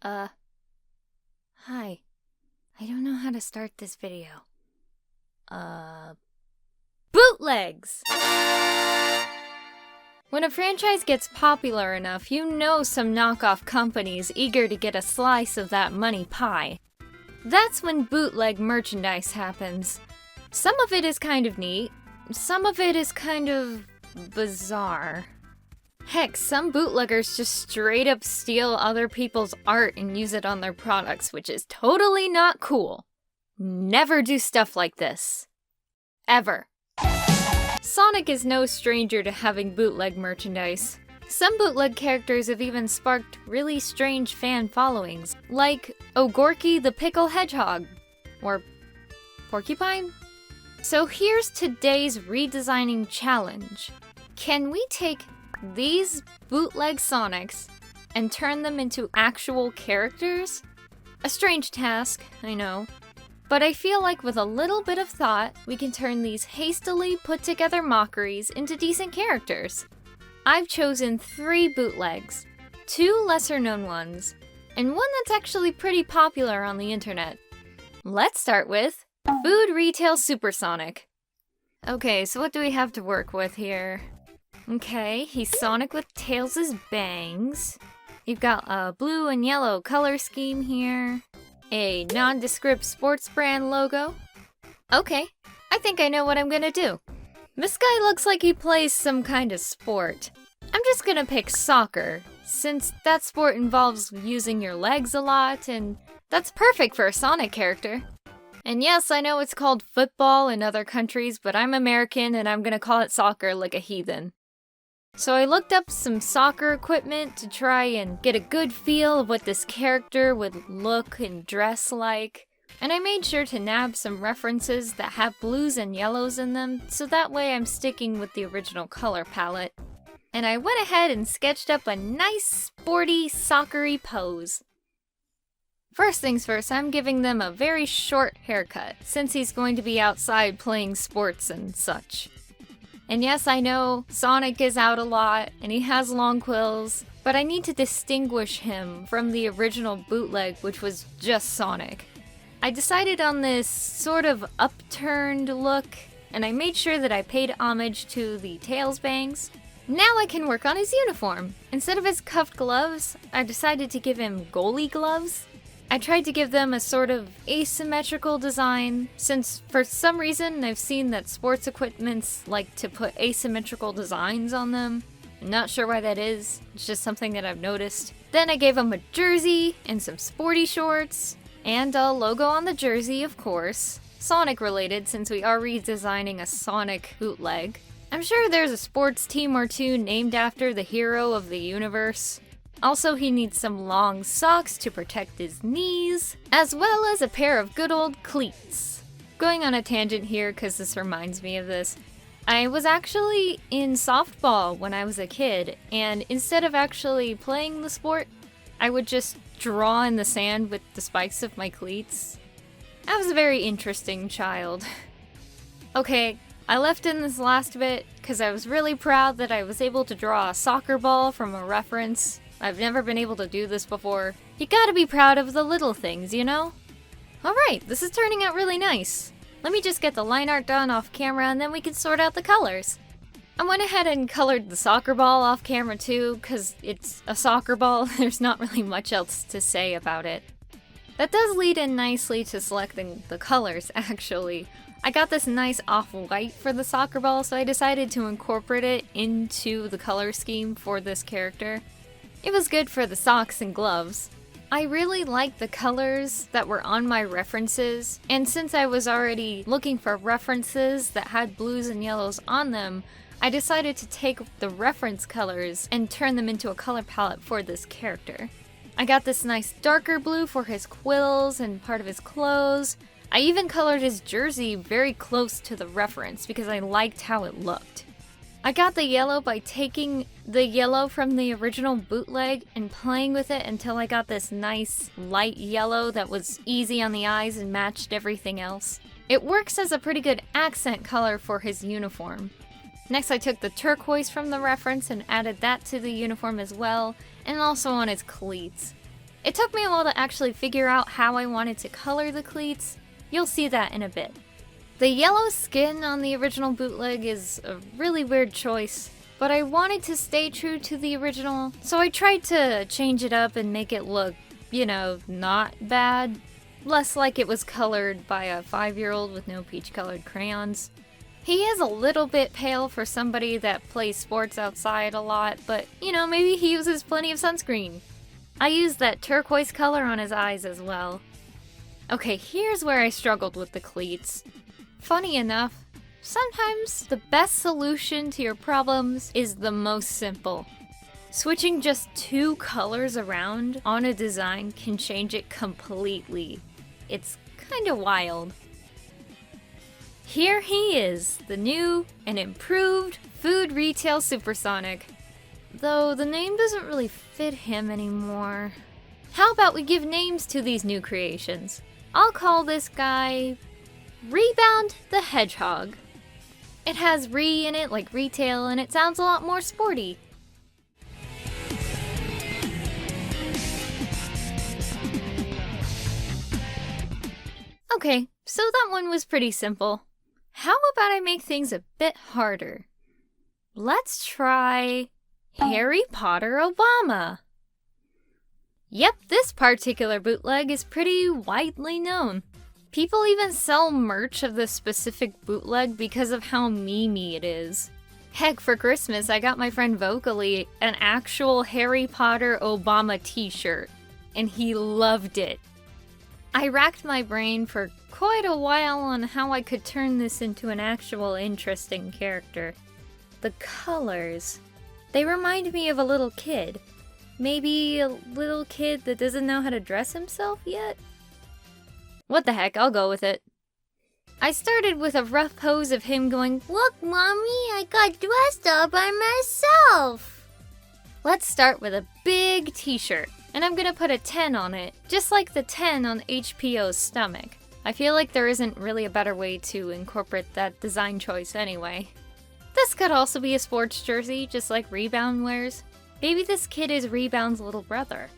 Hi. I don't know how to start this video. Bootlegs! When a franchise gets popular enough, you know some knockoff companies eager to get a slice of that money pie. That's when bootleg merchandise happens. Some of it is kind of neat, some of it is kind of bizarre. Heck, some bootleggers just straight up steal other people's art and use it on their products, which is totally not cool. Never do stuff like this. Ever. Sonic is no stranger to having bootleg merchandise. Some bootleg characters have even sparked really strange fan followings, like O'Gorky the Pickle Hedgehog, or Porcupine? So here's today's redesigning challenge. Can we take these bootleg Sonics and turn them into actual characters? A strange task, I know. But I feel like with a little bit of thought, we can turn these hastily put together mockeries into decent characters. I've chosen 3 bootlegs, 2 lesser known ones, and one that's actually pretty popular on the internet. Let's start with Food Retail Supersonic. Okay, so what do we have to work with here? Okay, he's Sonic with Tails' bangs. You've got a blue and yellow color scheme here. A nondescript sports brand logo. Okay, I think I know what I'm gonna do. This guy looks like he plays some kind of sport. I'm just gonna pick soccer, since that sport involves using your legs a lot, and that's perfect for a Sonic character. And yes, I know it's called football in other countries, but I'm American and I'm gonna call it soccer like a heathen. So I looked up some soccer equipment to try and get a good feel of what this character would look and dress like. And I made sure to nab some references that have blues and yellows in them, so that way I'm sticking with the original color palette. And I went ahead and sketched up a nice, sporty, soccer-y pose. First things first, I'm giving them a very short haircut, since he's going to be outside playing sports and such. And yes, I know Sonic is out a lot, and he has long quills, but I need to distinguish him from the original bootleg, which was just Sonic. I decided on this sort of upturned look, and I made sure that I paid homage to the Tails bangs. Now I can work on his uniform. Instead of his cuffed gloves, I decided to give him goalie gloves. I tried to give them a sort of asymmetrical design, since for some reason I've seen that sports equipments like to put asymmetrical designs on them. I'm not sure why that is, it's just something that I've noticed. Then I gave him a jersey and some sporty shorts, and a logo on the jersey, of course. Sonic related, since we are redesigning a Sonic bootleg. I'm sure there's a sports team or two named after the hero of the universe. Also, he needs some long socks to protect his knees, as well as a pair of good old cleats. Going on a tangent here, because this reminds me of this. I was actually in softball when I was a kid, and instead of actually playing the sport, I would just draw in the sand with the spikes of my cleats. I was a very interesting child. Okay, I left in this last bit because I was really proud that I was able to draw a soccer ball from a reference. I've never been able to do this before. You gotta be proud of the little things, you know? Alright, this is turning out really nice. Let me just get the line art done off camera and then we can sort out the colors. I went ahead and colored the soccer ball off camera too, because it's a soccer ball. There's not really much else to say about it. That does lead in nicely to selecting the colors, actually. I got this nice off-white for the soccer ball, so I decided to incorporate it into the color scheme for this character. It was good for the socks and gloves. I really liked the colors that were on my references, and since I was already looking for references that had blues and yellows on them, I decided to take the reference colors and turn them into a color palette for this character. I got this nice darker blue for his quills and part of his clothes. I even colored his jersey very close to the reference because I liked how it looked. I got the yellow by taking the yellow from the original bootleg and playing with it until I got this nice light yellow that was easy on the eyes and matched everything else. It works as a pretty good accent color for his uniform. Next I took the turquoise from the reference and added that to the uniform as well, and also on his cleats. It took me a while to actually figure out how I wanted to color the cleats. You'll see that in a bit. The yellow skin on the original bootleg is a really weird choice, but I wanted to stay true to the original, so I tried to change it up and make it look, not bad. Less like it was colored by a 5-year-old with no peach-colored crayons. He is a little bit pale for somebody that plays sports outside a lot, but, maybe he uses plenty of sunscreen. I used that turquoise color on his eyes as well. Okay, here's where I struggled with the cleats. Funny enough, sometimes the best solution to your problems is the most simple. Switching just 2 colors around on a design can change it completely. It's kinda wild. Here he is, the new and improved Food Retail Supersonic. Though the name doesn't really fit him anymore. How about we give names to these new creations? I'll call this guy Rebound the Hedgehog. It has re in it like retail, and it sounds a lot more sporty. Okay, so that one was pretty simple. How about I make things a bit harder? Let's try Harry Potter Obama. Yep, this particular bootleg is pretty widely known. People even sell merch of this specific bootleg because of how memey it is. Heck, for Christmas, I got my friend Vocally an actual Harry Potter Obama t-shirt, and he loved it. I racked my brain for quite a while on how I could turn this into an actual interesting character. The colors, they remind me of a little kid. Maybe a little kid that doesn't know how to dress himself yet? What the heck, I'll go with it. I started with a rough pose of him going, "Look, Mommy, I got dressed up by myself." Let's start with a big t-shirt, and I'm gonna put a 10 on it, just like the 10 on HPO's stomach. I feel like there isn't really a better way to incorporate that design choice anyway. This could also be a sports jersey, just like Rebound wears. Maybe this kid is Rebound's little brother.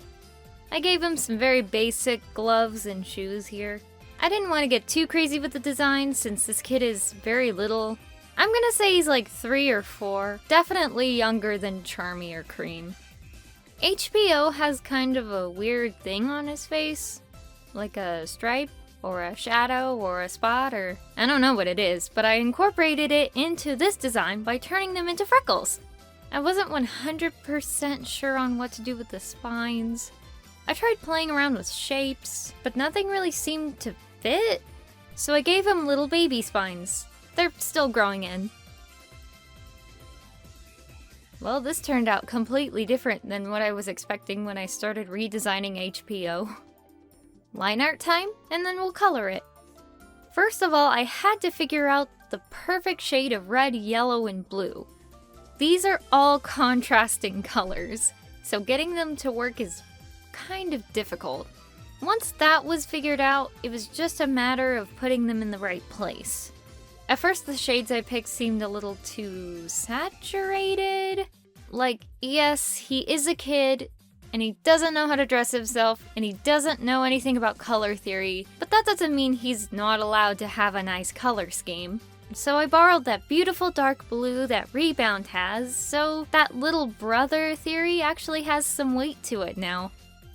I gave him some very basic gloves and shoes here. I didn't want to get too crazy with the design since this kid is very little. I'm gonna say he's like 3 or 4, definitely younger than Charmy or Cream. HBO has kind of a weird thing on his face, like a stripe or a shadow or a spot, or I don't know what it is, but I incorporated it into this design by turning them into freckles. I wasn't 100% sure on what to do with the spines. I tried playing around with shapes, but nothing really seemed to fit, so I gave him little baby spines. They're still growing in. Well, this turned out completely different than what I was expecting when I started redesigning HPO. Line art time, and then we'll color it. First of all, I had to figure out the perfect shade of red, yellow, and blue. These are all contrasting colors, so getting them to work is kind of difficult. Once that was figured out, it was just a matter of putting them in the right place. At first, the shades I picked seemed a little too saturated. Like, yes, he is a kid, and he doesn't know how to dress himself, and he doesn't know anything about color theory, but that doesn't mean he's not allowed to have a nice color scheme. So I borrowed that beautiful dark blue that Rebound has, so that little brother theory actually has some weight to it now.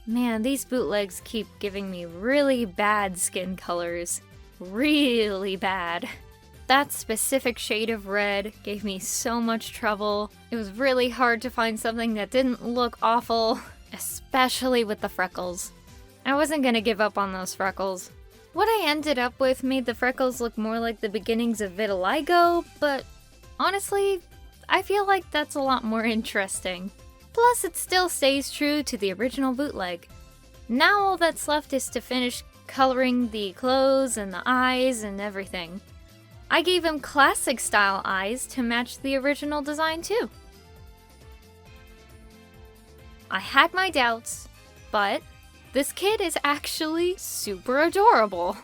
Man, these bootlegs keep giving me really bad skin colors. Really bad. That specific shade of red gave me so much trouble. It was really hard to find something that didn't look awful, especially with the freckles. I wasn't gonna give up on those freckles. What I ended up with made the freckles look more like the beginnings of vitiligo, but honestly, I feel like that's a lot more interesting. Plus, it still stays true to the original bootleg. Now all that's left is to finish coloring the clothes and the eyes and everything. I gave him classic style eyes to match the original design too. I had my doubts, but this kid is actually super adorable.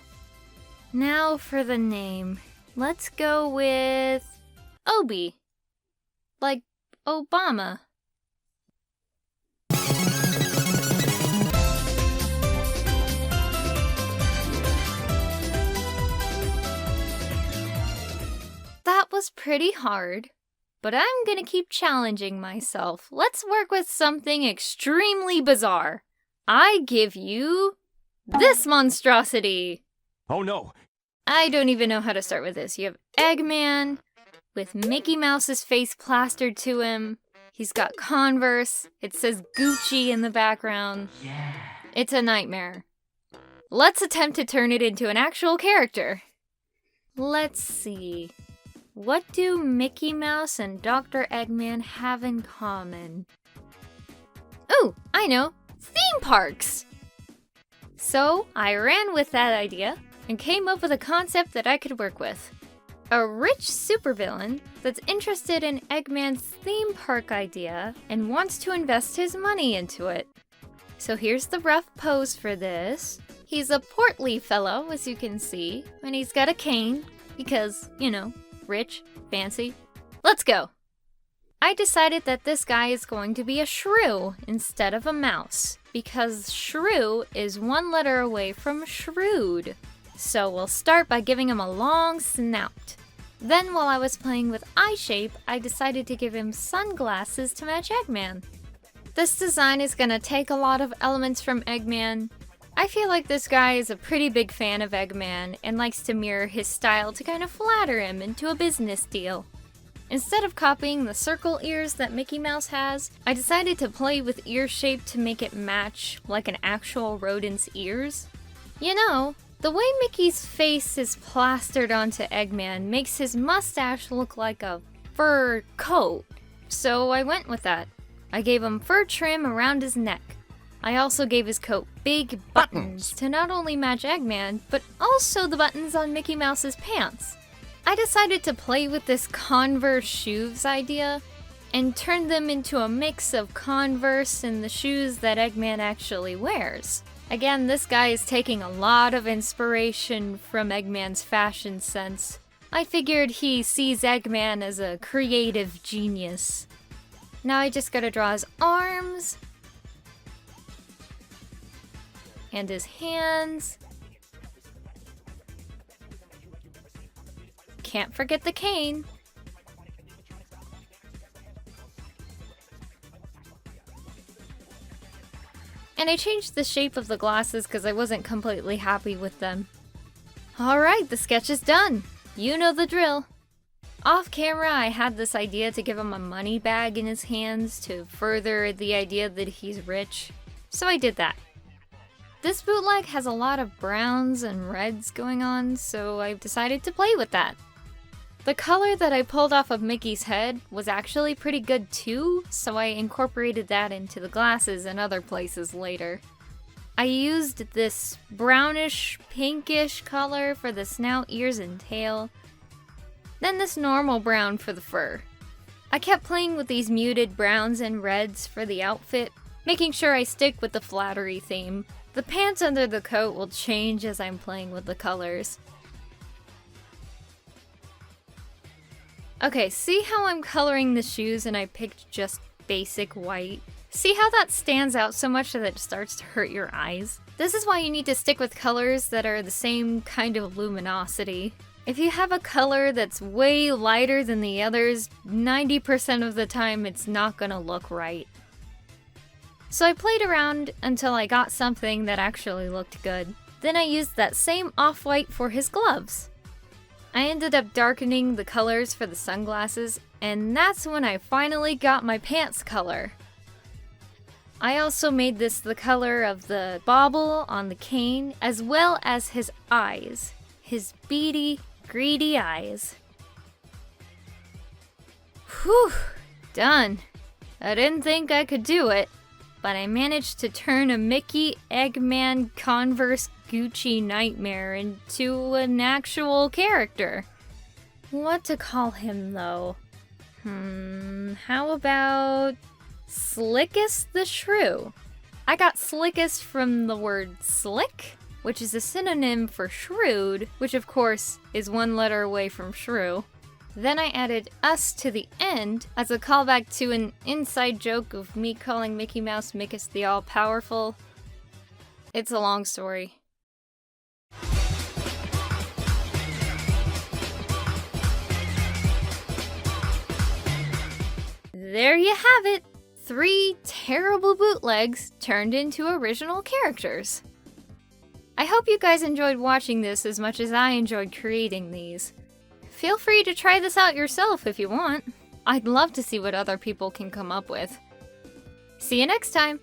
Now for the name. Let's go with Obi. Like Obama. pretty hard, but I'm gonna keep challenging myself. Let's work with something extremely bizarre. I give you this monstrosity. Oh no! I don't even know how to start with this. You have Eggman with Mickey Mouse's face plastered to him. He's got Converse. It says Gucci in the background. Yeah. It's a nightmare. Let's attempt to turn it into an actual character. Let's see. What do Mickey Mouse and Dr. Eggman have in common? Oh, I know. Theme parks! So, I ran with that idea and came up with a concept that I could work with. A rich supervillain that's interested in Eggman's theme park idea and wants to invest his money into it. So here's the rough pose for this. He's a portly fellow, as you can see, and he's got a cane because, you know, rich, fancy. Let's go! I decided that this guy is going to be a shrew instead of a mouse, because shrew is one letter away from shrewd. So we'll start by giving him a long snout. Then while I was playing with eye shape, I decided to give him sunglasses to match Eggman. This design is gonna take a lot of elements from Eggman. I feel like this guy is a pretty big fan of Eggman and likes to mirror his style to kind of flatter him into a business deal. Instead of copying the circle ears that Mickey Mouse has, I decided to play with ear shape to make it match like an actual rodent's ears. You know, the way Mickey's face is plastered onto Eggman makes his mustache look like a fur coat, so I went with that. I gave him fur trim around his neck. I also gave his coat big buttons to not only match Eggman, but also the buttons on Mickey Mouse's pants. I decided to play with this Converse shoes idea and turn them into a mix of Converse and the shoes that Eggman actually wears. Again, this guy is taking a lot of inspiration from Eggman's fashion sense. I figured he sees Eggman as a creative genius. Now I just gotta draw his arms and his hands. Can't forget the cane. And I changed the shape of the glasses because I wasn't completely happy with them. Alright, the sketch is done. You know the drill. Off camera, I had this idea to give him a money bag in his hands to further the idea that he's rich. So I did that. This bootleg has a lot of browns and reds going on, so I decided to play with that. The color that I pulled off of Mickey's head was actually pretty good too, so I incorporated that into the glasses and other places later. I used this brownish, pinkish color for the snout, ears, and tail, then this normal brown for the fur. I kept playing with these muted browns and reds for the outfit, making sure I stick with the flattery theme. The pants under the coat will change as I'm playing with the colors. Okay, see how I'm coloring the shoes and I picked just basic white? See how that stands out so much that it starts to hurt your eyes? This is why you need to stick with colors that are the same kind of luminosity. If you have a color that's way lighter than the others, 90% of the time it's not gonna look right. So I played around until I got something that actually looked good. Then I used that same off-white for his gloves. I ended up darkening the colors for the sunglasses, and that's when I finally got my pants color. I also made this the color of the bauble on the cane, as well as his eyes. His beady, greedy eyes. Whew, done. I didn't think I could do it, but I managed to turn a Mickey, Eggman, Converse, Gucci nightmare into an actual character. What to call him though? How about Slickest the Shrew? I got slickest from the word slick, which is a synonym for shrewd, which of course is one letter away from shrew. Then I added us to the end as a callback to an inside joke of me calling Mickey Mouse Mickus the All-Powerful. It's a long story. There you have it! 3 terrible bootlegs turned into original characters. I hope you guys enjoyed watching this as much as I enjoyed creating these. Feel free to try this out yourself if you want. I'd love to see what other people can come up with. See you next time!